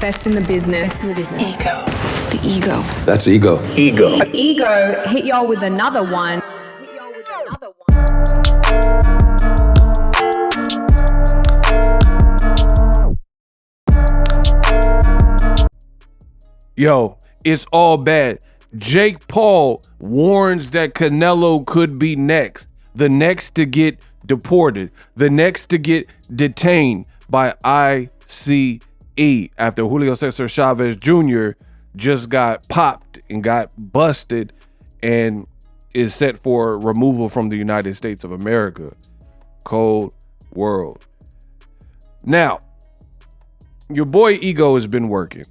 Best in the business. Ego. The ego. That's ego. Ego hit y'all with another one. Yo, it's all bad. Jake Paul warns that Canelo could be next. The next to get deported. The next to get detained by ICE after Julio Cesar Chavez Jr. just got popped and got busted and is set for removal from the United States of America. Cold world. Now, your boy Ego has been working.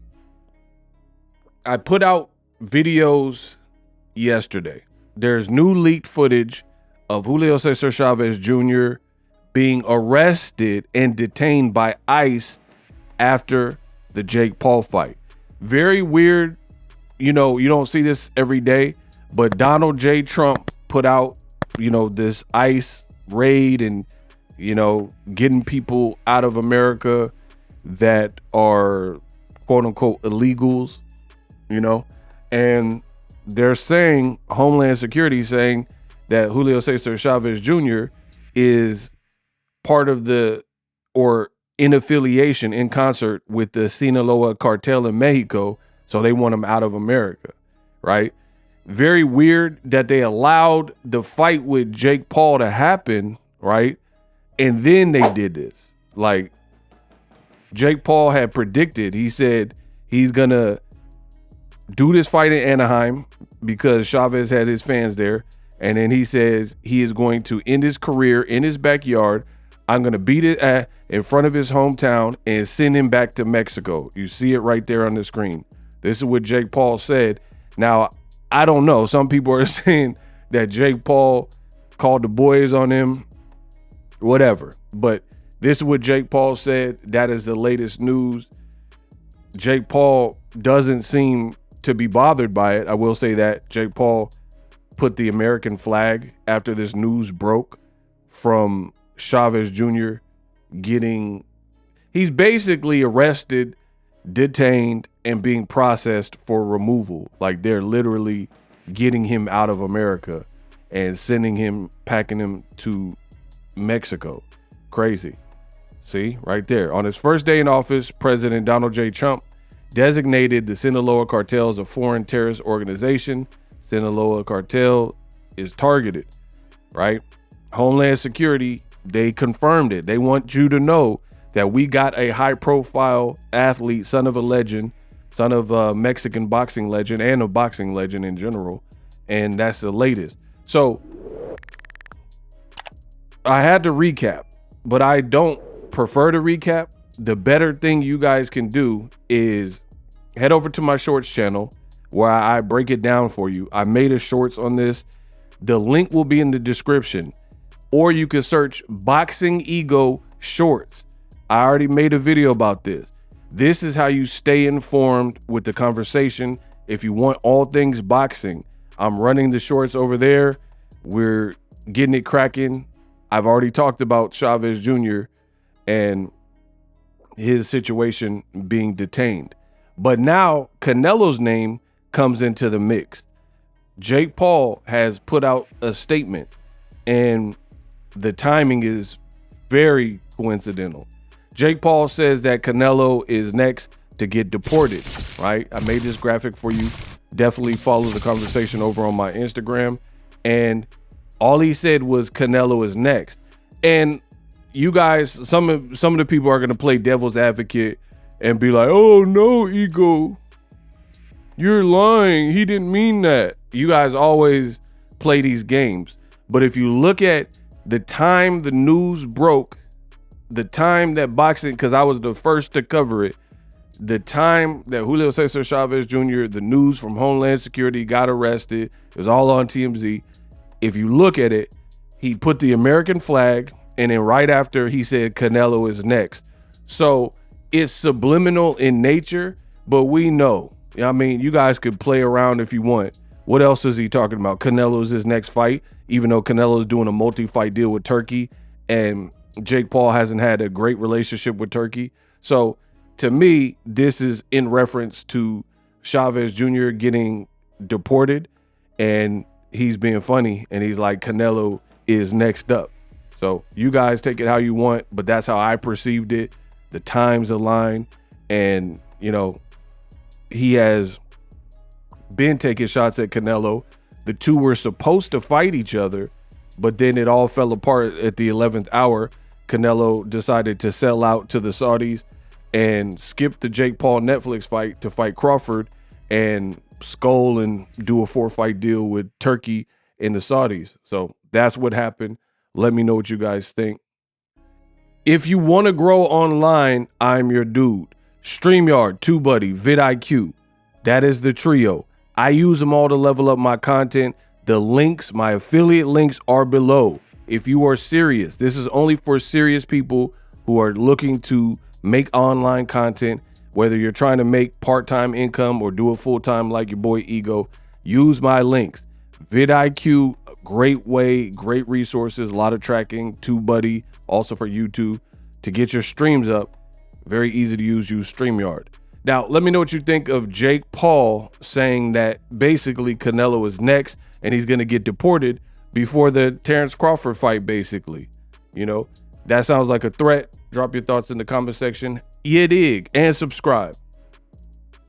I put out videos yesterday. There's new leaked footage of Julio Cesar Chavez Jr. being arrested and detained by ICE after the Jake Paul fight. Very weird. You know, you don't see this every day, but Donald J. Trump put out, this ICE raid and, getting people out of America that are quote unquote illegals, and they're saying, Homeland Security saying that Julio Cesar Chavez Jr. is part of or in affiliation, in concert with the Sinaloa cartel in Mexico, so they want him out of America, right? Very weird that they allowed the fight with Jake Paul to happen, right? And then they did this. Like, Jake Paul had predicted, he said he's gonna do this fight in Anaheim because Chavez had his fans there. And then he says he is going to end his career in his backyard. I'm going to beat it in front of his hometown and send him back to Mexico. You see it right there on the screen. This is what Jake Paul said. Now, I don't know. Some people are saying that Jake Paul called the boys on him, whatever. But this is what Jake Paul said. That is the latest news. Jake Paul doesn't seem to be bothered by it. I will say that Jake Paul put the American flag after this news broke from Chavez Jr. He's basically arrested, detained, and being processed for removal. Like, they're literally getting him out of America and packing him to Mexico. Crazy. See, right there. On his first day in office, President Donald J. Trump designated the Sinaloa cartel as a foreign terrorist organization. Sinaloa cartel is targeted, right? Homeland Security, they confirmed it. They want you to know that we got a high-profile athlete, son of a legend, son of a Mexican boxing legend and a boxing legend in general, and that's the latest. So I had to recap, but I don't prefer to recap. The better thing you guys can do is head over to my shorts channel where I break it down for you. I made a shorts on this. The link will be in the description, or you can search Boxing Ego Shorts. I already made a video about this. This is how you stay informed with the conversation. If you want all things boxing, I'm running the shorts over there. We're getting it cracking. I've already talked about Chavez Jr. and his situation being detained. But now Canelo's name comes into the mix. Jake Paul has put out a statement, and the timing is very coincidental. Jake Paul says that Canelo is next to get deported, right? I made this graphic for you. Definitely follow the conversation over on my Instagram. And all he said was Canelo is next. And you guys, some of the people are going to play devil's advocate and be like, oh no, Ego, you're lying. He didn't mean that. You guys always play these games. But if you look at the time the news broke, the time that boxing, because I was the first to cover it, the time that Julio Cesar Chavez Jr., the news from Homeland Security, got arrested, it was all on TMZ. If you look at it, he put the American flag, and then right after he said Canelo is next. So it's subliminal in nature, but we know. I mean, you guys could play around if you want. What else is he talking about? Canelo's his next fight, even though Canelo is doing a multi-fight deal with Turkey, and Jake Paul hasn't had a great relationship with Turkey. So to me, this is in reference to Chavez Jr. getting deported, and he's being funny, and he's like, Canelo is next up. So you guys take it how you want, but that's how I perceived it. The times align, and you know, he has been taking shots at Canelo. The two were supposed to fight each other, but then it all fell apart at the 11th hour. Canelo decided to sell out to the Saudis and skip the Jake Paul Netflix fight to fight Crawford and skull and do a 4-fight deal with Turkey and the Saudis. So that's what happened. Let me know what you guys think. If you want to grow online, I'm your dude. StreamYard, TubeBuddy, vidIQ. That is the trio. I use them all to level up my content. The links, my affiliate links, are below. If you are serious, this is only for serious people who are looking to make online content, whether you're trying to make part-time income or do it full-time like your boy Ego. Use my links. vidIQ, great way, great resources, a lot of tracking. TubeBuddy, also for YouTube. To get your streams up, very easy to use StreamYard. Now, let me know what you think of Jake Paul saying that basically Canelo is next and he's going to get deported before the Terrence Crawford fight, basically. You know, that sounds like a threat. Drop your thoughts in the comment section. Yeah, dig, and subscribe.